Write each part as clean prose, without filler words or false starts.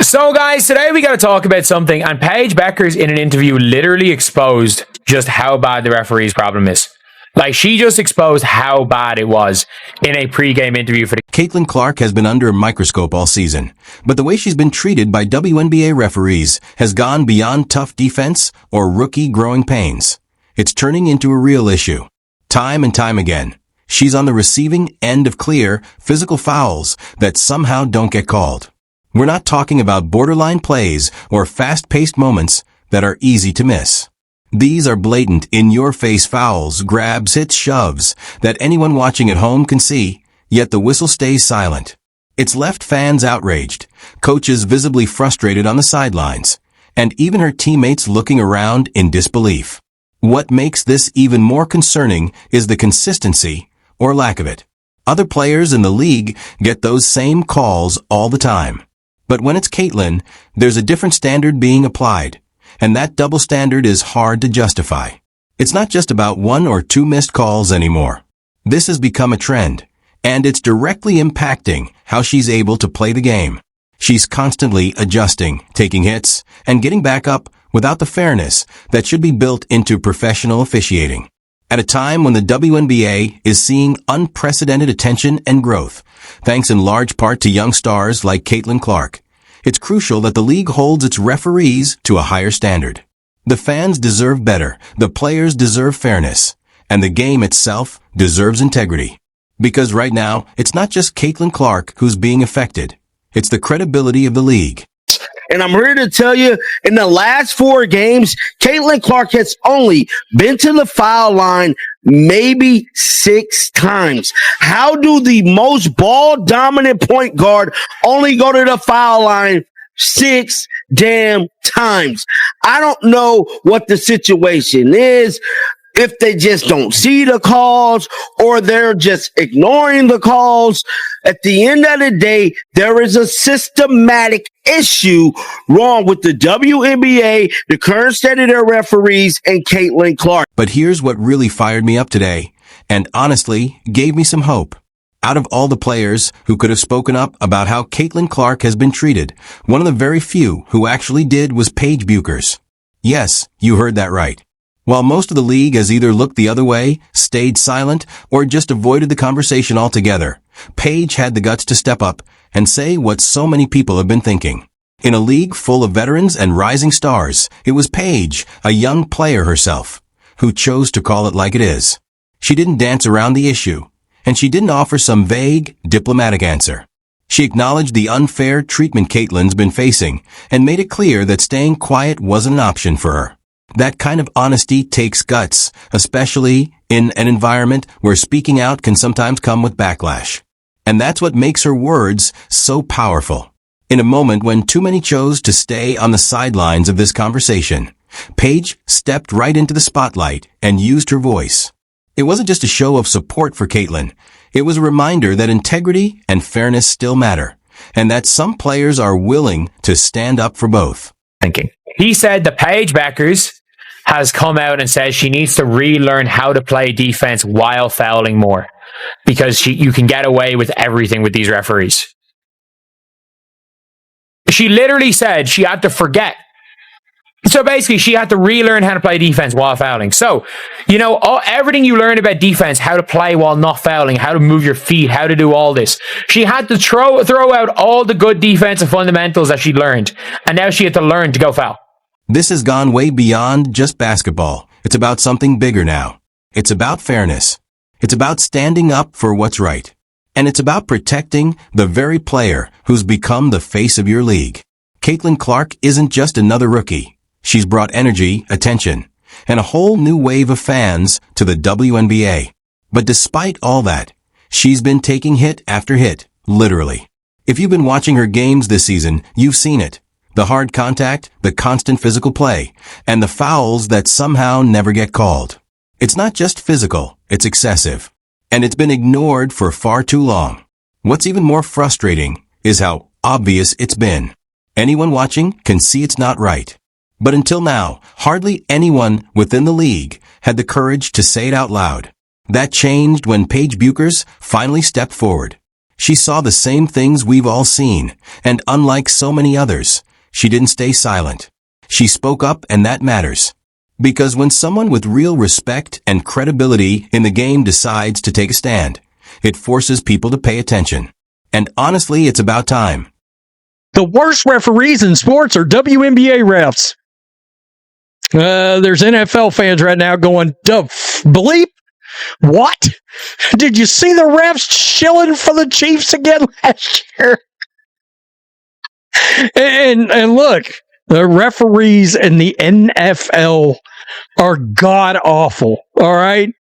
So, guys, today we got to talk about something, and Paige Bueckers in an interview literally exposed just how bad the referee's problem is. Like, she just exposed how bad it was in a pre-game interview for the... Caitlin Clark has been under a microscope all season, but the way she's been treated by WNBA referees has gone beyond tough defense or rookie growing pains. It's turning into a real issue. Time and time again, she's on the receiving end of clear, physical fouls that somehow don't get called. We're not talking about borderline plays or fast-paced moments that are easy to miss. These are blatant, in-your-face fouls, grabs, hits, shoves that anyone watching at home can see, yet the whistle stays silent. It's left fans outraged, coaches visibly frustrated on the sidelines, and even her teammates looking around in disbelief. What makes this even more concerning is the consistency, or lack of it. Other players in the league get those same calls all the time. But when it's Caitlin, there's a different standard being applied, and that double standard is hard to justify. It's not just about one or two missed calls anymore. This has become a trend, and it's directly impacting how she's able to play the game. She's constantly adjusting, taking hits, and getting back up without the fairness that should be built into professional officiating. At a time when the WNBA is seeing unprecedented attention and growth, thanks in large part to young stars like Caitlin Clark, it's crucial that the league holds its referees to a higher standard. The fans deserve better, the players deserve fairness, and the game itself deserves integrity. Because right now, it's not just Caitlin Clark who's being affected. It's the credibility of the league. And I'm here to tell you, in the last 4 games, Caitlin Clark has only been to the foul line maybe 6 times. How do the most ball-dominant point guard only go to the foul line 6 damn times? I don't know what the situation is. If they just don't see the calls or they're just ignoring the calls. At the end of the day, there is a systematic issue wrong with the WNBA, the current state of their referees, and Caitlin Clark. But here's what really fired me up today, and honestly gave me some hope. Out of all the players who could have spoken up about how Caitlin Clark has been treated, one of the very few who actually did was Paige Bueckers. Yes, you heard that right. While most of the league has either looked the other way, stayed silent, or just avoided the conversation altogether, Paige had the guts to step up and say what so many people have been thinking. In a league full of veterans and rising stars, it was Paige, a young player herself, who chose to call it like it is. She didn't dance around the issue, and she didn't offer some vague, diplomatic answer. She acknowledged the unfair treatment Caitlin's been facing and made it clear that staying quiet wasn't an option for her. That kind of honesty takes guts, especially in an environment where speaking out can sometimes come with backlash. And that's what makes her words so powerful. In a moment when too many chose to stay on the sidelines of this conversation, Paige stepped right into the spotlight and used her voice. It wasn't just a show of support for Caitlin. It was a reminder that integrity and fairness still matter, and that some players are willing to stand up for both. He said that Paige Bueckers has come out and says she needs to relearn how to play defense while fouling more, because you can get away with everything with these referees. She literally said she had to forget. So basically, she had to relearn how to play defense while fouling. So, everything you learn about defense, how to play while not fouling, how to move your feet, how to do all this. She had to throw out all the good defensive fundamentals that she learned. And now she had to learn to go foul. This has gone way beyond just basketball. It's about something bigger now. It's about fairness. It's about standing up for what's right. And it's about protecting the very player who's become the face of your league. Caitlin Clark isn't just another rookie. She's brought energy, attention, and a whole new wave of fans to the WNBA. But despite all that, she's been taking hit after hit, literally. If you've been watching her games this season, you've seen it. The hard contact, the constant physical play, and the fouls that somehow never get called. It's not just physical, it's excessive. And it's been ignored for far too long. What's even more frustrating is how obvious it's been. Anyone watching can see it's not right. But until now, hardly anyone within the league had the courage to say it out loud. That changed when Paige Bueckers finally stepped forward. She saw the same things we've all seen, and unlike so many others, she didn't stay silent. She spoke up, and that matters. Because when someone with real respect and credibility in the game decides to take a stand, it forces people to pay attention. And honestly, it's about time. The worst referees in sports are WNBA refs. There's NFL fans right now going, bleep? What? Did you see the refs chilling for the Chiefs again last year? And look, the referees in the NFL are god awful, all right?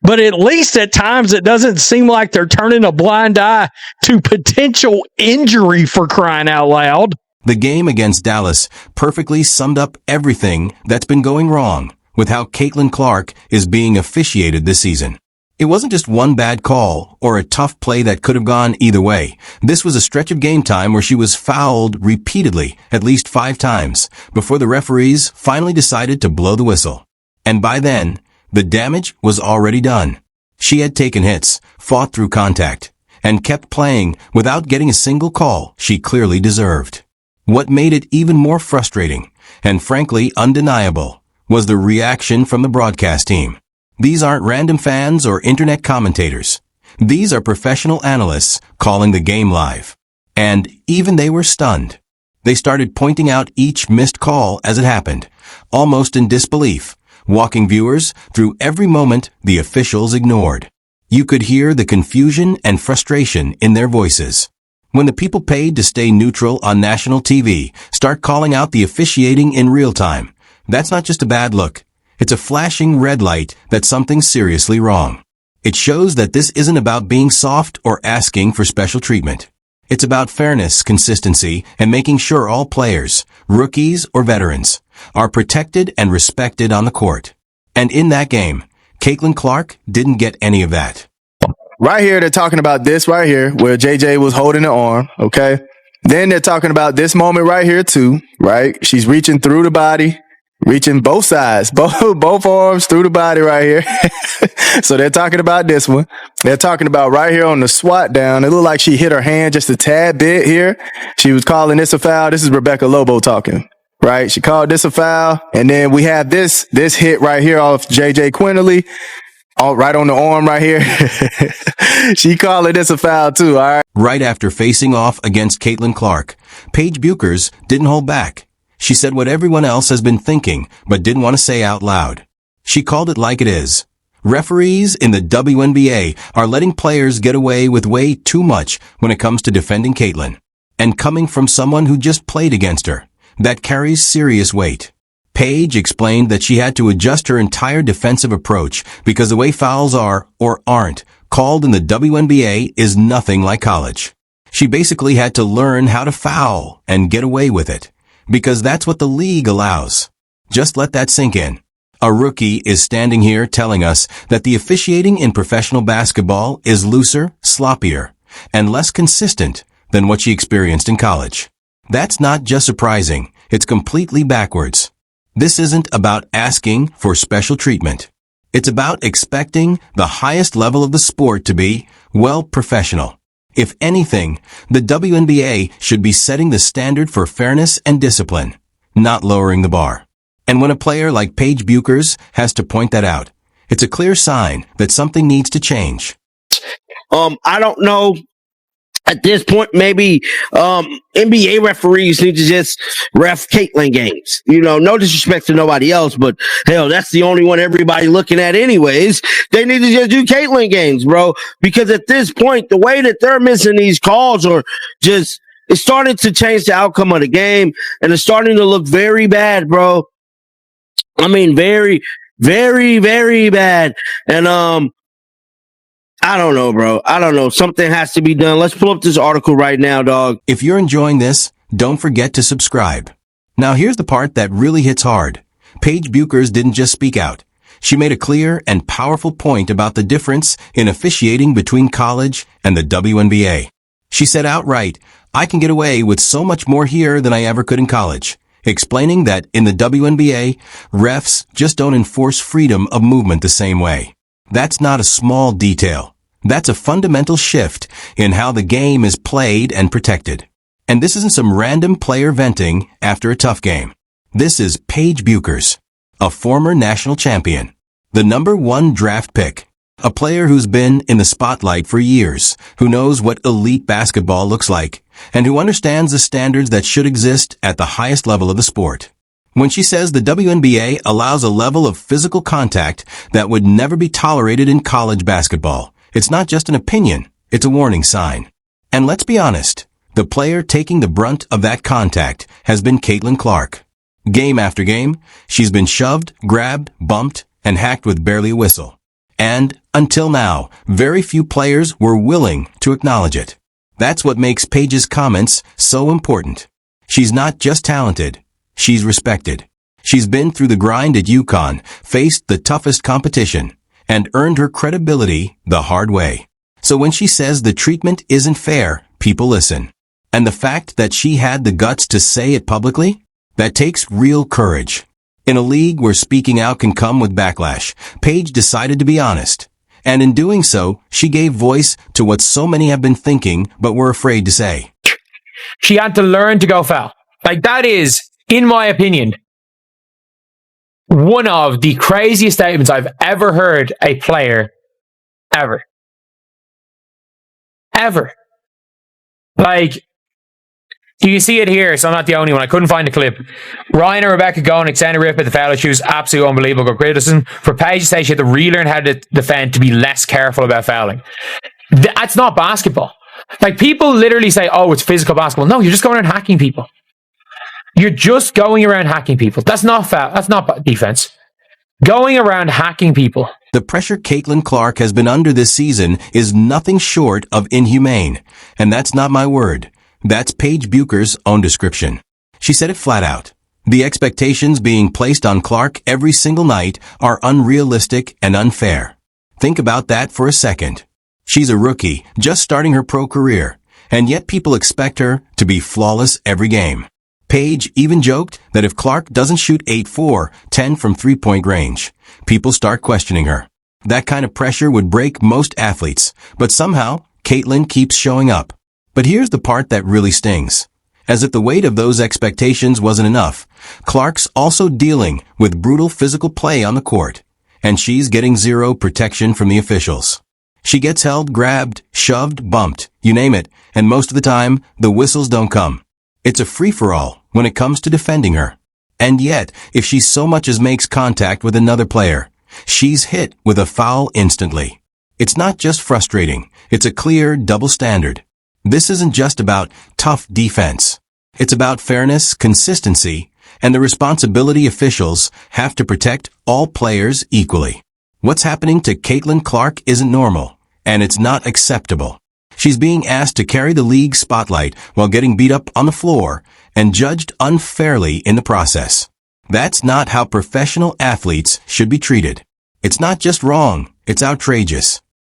But at least at times it doesn't seem like they're turning a blind eye to potential injury, for crying out loud. The game against Dallas perfectly summed up everything that's been going wrong with how Caitlin Clark is being officiated this season. It wasn't just one bad call or a tough play that could have gone either way. This was a stretch of game time where she was fouled repeatedly, at least 5 times, before the referees finally decided to blow the whistle. And by then, the damage was already done. She had taken hits, fought through contact, and kept playing without getting a single call she clearly deserved. What made it even more frustrating, and frankly undeniable, was the reaction from the broadcast team. These aren't random fans or internet commentators. These are professional analysts calling the game live. And even they were stunned. They started pointing out each missed call as it happened, almost in disbelief, walking viewers through every moment the officials ignored. You could hear the confusion and frustration in their voices. When the people paid to stay neutral on national TV start calling out the officiating in real time, that's not just a bad look. It's a flashing red light that something's seriously wrong. It shows that this isn't about being soft or asking for special treatment. It's about fairness, consistency, and making sure all players, rookies or veterans, are protected and respected on the court. And in that game, Caitlin Clark didn't get any of that. Right here, they're talking about this right here where JJ was holding the arm, okay? Then they're talking about this moment right here too, right? She's reaching through the body, reaching both sides, both arms through the body right here. So they're talking about this one. They're talking about right here on the swat down. It looked like she hit her hand just a tad bit here. She was calling this a foul. This is Rebecca Lobo talking, right? She called this a foul. And then we have this hit right here off JJ Quinterly. All right on the arm right here. She called this a foul too, all right? Right after facing off against Caitlin Clark, Paige Bueckers didn't hold back. She said what everyone else has been thinking, but didn't want to say out loud. She called it like it is. Referees in the WNBA are letting players get away with way too much when it comes to defending Caitlin. And coming from someone who just played against her, that carries serious weight. Paige explained that she had to adjust her entire defensive approach because the way fouls are, or aren't, called in the WNBA is nothing like college. She basically had to learn how to foul and get away with it, because that's what the league allows. Just let that sink in. A rookie is standing here telling us that the officiating in professional basketball is looser, sloppier, and less consistent than what she experienced in college. That's not just surprising, it's completely backwards. This isn't about asking for special treatment. It's about expecting the highest level of the sport to be, well, professional. If anything, the WNBA should be setting the standard for fairness and discipline, not lowering the bar. And when a player like Paige Bueckers has to point that out, it's a clear sign that something needs to change. I don't know. At this point, maybe NBA referees need to just ref Caitlin games. You know, no disrespect to nobody else, but hell, that's the only one everybody looking at anyways. They need to just do Caitlin games, bro. Because at this point, the way that they're missing these calls are just, it's starting to change the outcome of the game, and it's starting to look very bad, bro. I mean, very, very, very bad. And I don't know, bro. I don't know. Something has to be done. Let's pull up this article right now, dog. If you're enjoying this, don't forget to subscribe. Now here's the part that really hits hard. Paige Bueckers didn't just speak out. She made a clear and powerful point about the difference in officiating between college and the WNBA. She said outright, "I can get away with so much more here than I ever could in college," explaining that in the WNBA, refs just don't enforce freedom of movement the same way. That's not a small detail. That's a fundamental shift in how the game is played and protected. And this isn't some random player venting after a tough game. This is Paige Bueckers, a former national champion, the #1 draft pick, a player who's been in the spotlight for years, who knows what elite basketball looks like, and who understands the standards that should exist at the highest level of the sport. When she says the WNBA allows a level of physical contact that would never be tolerated in college basketball, it's not just an opinion, it's a warning sign. And let's be honest, the player taking the brunt of that contact has been Caitlin Clark. Game after game, she's been shoved, grabbed, bumped, and hacked with barely a whistle. And, until now, very few players were willing to acknowledge it. That's what makes Paige's comments so important. She's not just talented, she's respected. She's been through the grind at UConn, faced the toughest competition, and earned her credibility the hard way. So when she says the treatment isn't fair, people listen. And the fact that she had the guts to say it publicly? That takes real courage. In a league where speaking out can come with backlash, Paige decided to be honest. And in doing so, she gave voice to what so many have been thinking but were afraid to say. She had to learn to go foul. Like, that is, in my opinion, one of the craziest statements I've ever heard a player ever. Like, you can see it here, so I'm not the only one. I couldn't find the clip. Ryan and Rebecca go and extend a rip at the foul. She was absolutely unbelievable. Good criticism. For Paige to say she had to relearn how to defend, to be less careful about fouling. That's not basketball. Like, people literally say, oh, it's physical basketball. No, you're just going around hacking people. You're just going around hacking people. That's not foul. That's not defense. Going around hacking people. The pressure Caitlin Clark has been under this season is nothing short of inhumane. And that's not my word. That's Paige Bueckers' own description. She said it flat out. The expectations being placed on Clark every single night are unrealistic and unfair. Think about that for a second. She's a rookie, just starting her pro career, and yet people expect her to be flawless every game. Paige even joked that if Clark doesn't shoot 8-4, 10 from three-point range, people start questioning her. That kind of pressure would break most athletes, but somehow, Caitlin keeps showing up. But here's the part that really stings. As if the weight of those expectations wasn't enough, Clark's also dealing with brutal physical play on the court, and she's getting zero protection from the officials. She gets held, grabbed, shoved, bumped, you name it, and most of the time, the whistles don't come. It's a free-for-all when it comes to defending her. And yet, if she so much as makes contact with another player, she's hit with a foul instantly. It's not just frustrating, it's a clear double standard. This isn't just about tough defense. It's about fairness, consistency, and the responsibility officials have to protect all players equally. What's happening to Caitlin Clark isn't normal, and it's not acceptable. She's being asked to carry the league spotlight while getting beat up on the floor and judged unfairly in the process. That's not how professional athletes should be treated. It's not just wrong, it's outrageous.